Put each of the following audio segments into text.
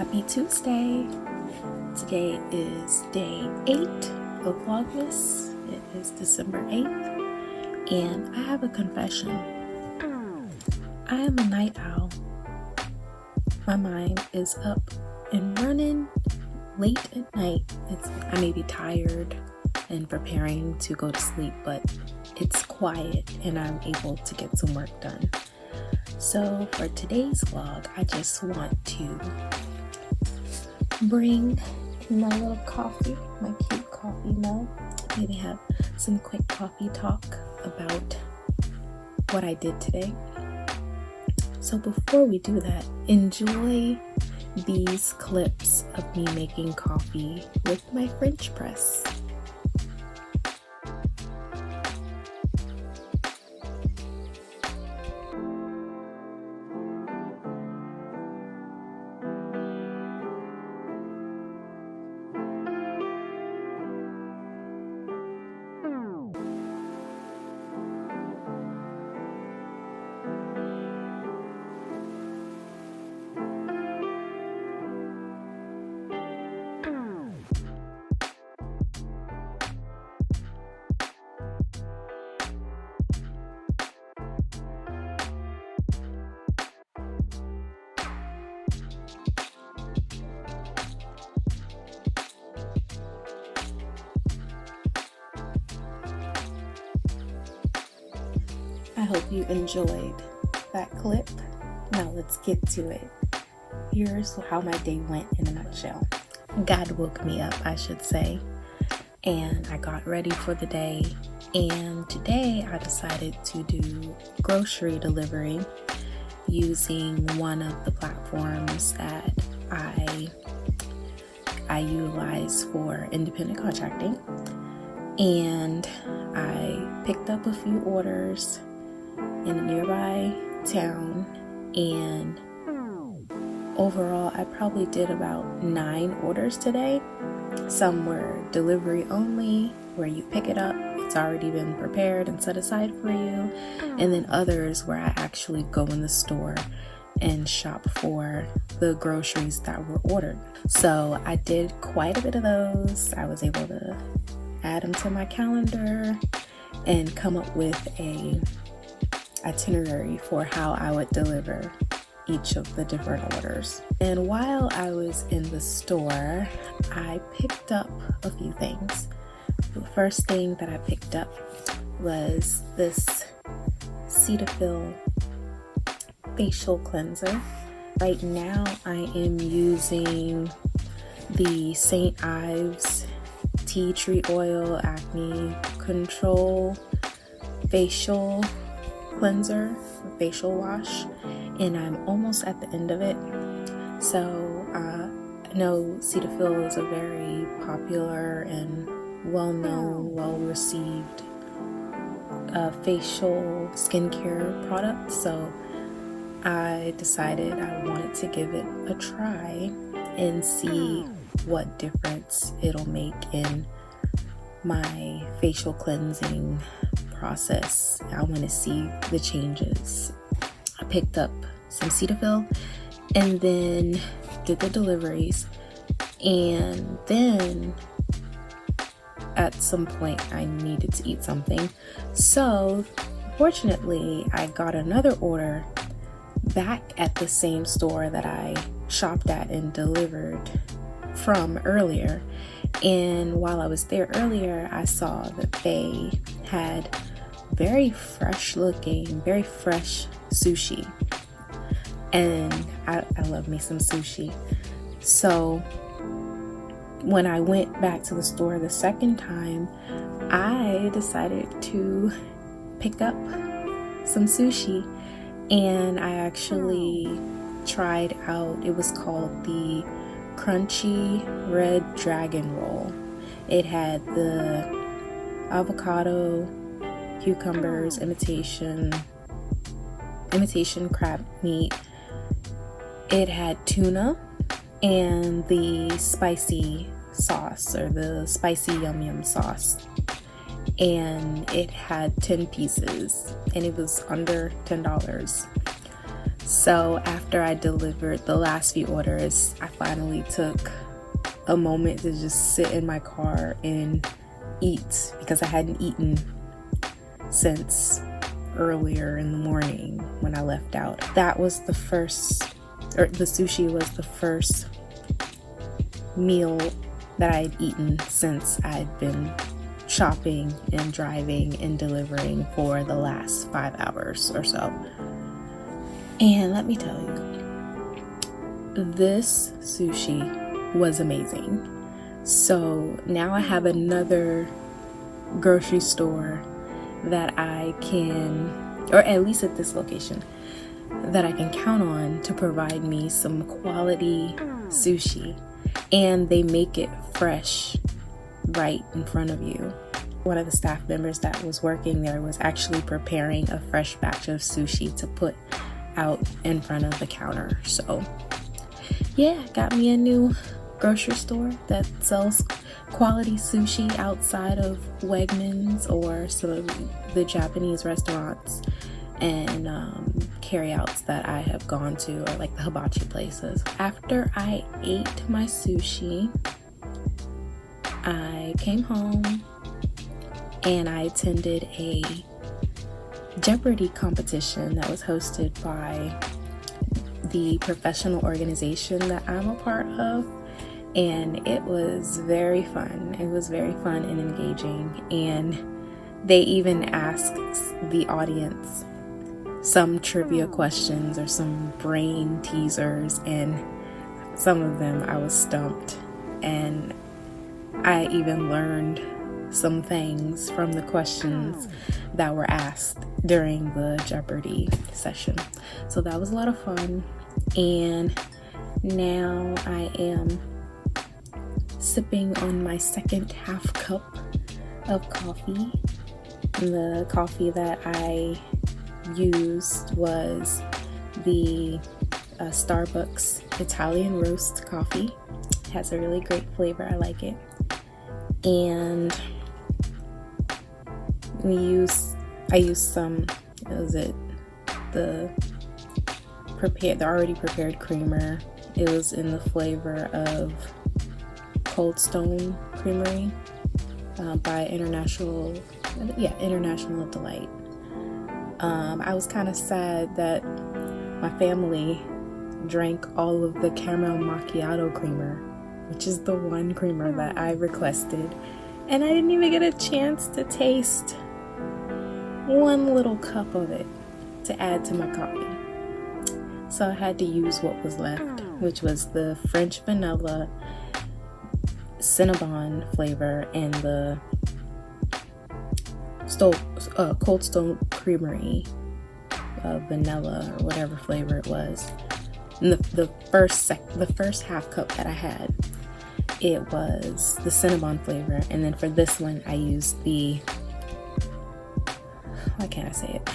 Happy Tuesday! Today is day 8 of Vlogmas. It is December 8th, and I have a confession. I am a night owl. My mind is up and running late at night. I may be tired and preparing to go to sleep, but it's quiet and I'm able to get some work done. So for today's vlog, I just want to bring my little coffee, my cute coffee mug, maybe have some quick coffee talk about what I did today. So before we do that, enjoy these clips of me making coffee with my French press. I hope you enjoyed that clip. Now let's get to it. Here's how my day went in a nutshell. God woke me up, I should say, and I got ready for the day. And today I decided to do grocery delivery using one of the platforms that I utilize for independent contracting. And I picked up a few orders in a nearby town, and overall I probably did about 9 orders today. Some were delivery only, where you pick it up, it's already been prepared and set aside for you, and then others where I actually go in the store and shop for the groceries that were ordered. So I did quite a bit of those. I was able to add them to my calendar and come up with a itinerary for how I would deliver each of the different orders. And while I was in the store, I picked up a few things. The first thing that I picked up was this Cetaphil facial cleanser. Right now I am using the St. Ives Tea Tree Oil Acne Control facial cleanser, facial wash, and I'm almost at the end of it. So I know Cetaphil is a very popular and well-known, well-received facial skincare product, so I decided I wanted to give it a try and see what difference it'll make in my facial cleansing process. I want to see the changes. I picked up some Cetaphil and then did the deliveries, and then at some point I needed to eat something, so fortunately I got another order back at the same store that I shopped at and delivered from earlier. And while I was there earlier, I saw that they had very fresh looking, very fresh sushi, and I love me some sushi. So when I went back to the store the second time, I decided to pick up some sushi, and I actually tried out, it was called the Crunchy Red Dragon Roll. It had the avocado, cucumbers, imitation crab meat. It had tuna and the spicy sauce, or the spicy yum yum sauce. And it had 10 pieces and it was under $10. So after I delivered the last few orders, I finally took a moment to just sit in my car and eat, because I hadn't eaten since earlier in the morning when I left out. That was the sushi was the first meal that I had eaten since I'd been shopping and driving and delivering for the last 5 hours or so. And let me tell you, this sushi was amazing. So now I have another grocery store that I can, or at least at this location, that I can count on to provide me some quality sushi. And they make it fresh right in front of you. One of the staff members that was working there was actually preparing a fresh batch of sushi to put out in front of the counter. So yeah, got me a new grocery store that sells quality sushi outside of Wegmans or some of the Japanese restaurants and carryouts that I have gone to, or like the hibachi places. After I ate my sushi, I came home and I attended a Jeopardy competition that was hosted by the professional organization that I'm a part of, and it was very fun. It was very fun and engaging, and they even asked the audience some trivia questions or some brain teasers, and some of them I was stumped, and I even learned some things from the questions that were asked during the Jeopardy session. So that was a lot of fun. And now I am sipping on my second half cup of coffee. The coffee that I used was the Starbucks Italian roast coffee. It has a really great flavor. I like it. And I used some, the already prepared creamer. It was in the flavor of Cold Stone Creamery by International Delight. I was kind of sad that my family drank all of the caramel macchiato creamer, which is the one creamer that I requested, and I didn't even get a chance to taste one little cup of it to add to my coffee. So I had to use what was left, which was the French vanilla Cinnabon flavor and the Cold Stone Creamery vanilla or whatever flavor it was. And the first half cup that I had, it was the Cinnabon flavor, and then for this one I used the, why can't I say it?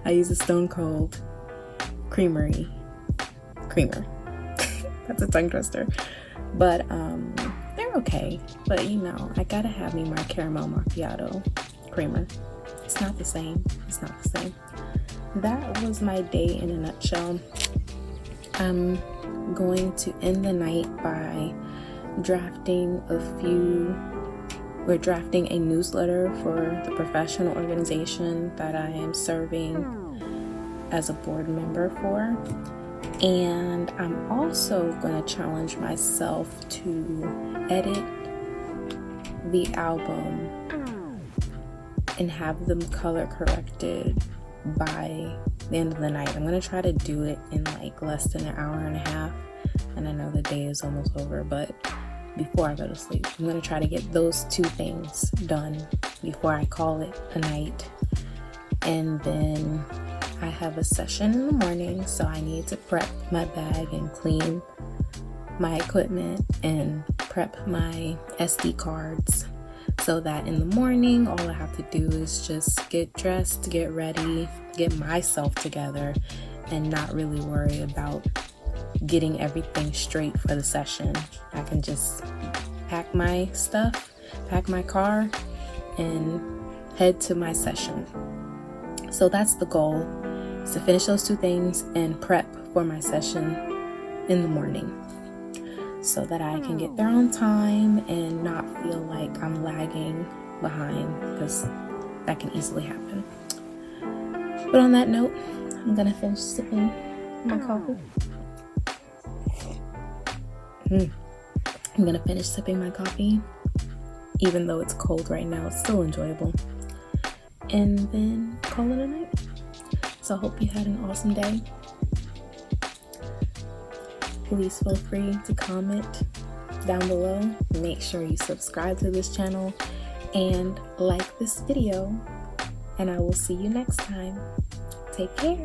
I used the Stone Cold Creamer. That's a tongue twister. But they're okay. But I gotta have me my caramel macchiato creamer. It's not the same. That was my day in a nutshell. I'm going to end the night by drafting a newsletter for the professional organization that I am serving as a board member for. And I'm also going to challenge myself to edit the album and have them color corrected by the end of the night. I'm going to try to do it in like less than an hour and a half. And I know the day is almost over, but before I go to sleep, I'm going to try to get those two things done before I call it a night. And then I have a session in the morning, so I need to prep my bag and clean my equipment and prep my SD cards, so that in the morning all I have to do is just get dressed, get ready, get myself together, and not really worry about getting everything straight for the session. I can just pack my stuff, pack my car, and head to my session. So that's the goal. is to finish those 2 things and prep for my session in the morning so that I can get there on time and not feel like I'm lagging behind, because that can easily happen. But on that note, I'm gonna finish sipping my coffee. I'm gonna finish sipping my coffee. Even though it's cold right now, it's still enjoyable. And then call it a night. So I hope you had an awesome day. Please feel free to comment down below. Make sure you subscribe to this channel and like this video. And I will see you next time. Take care.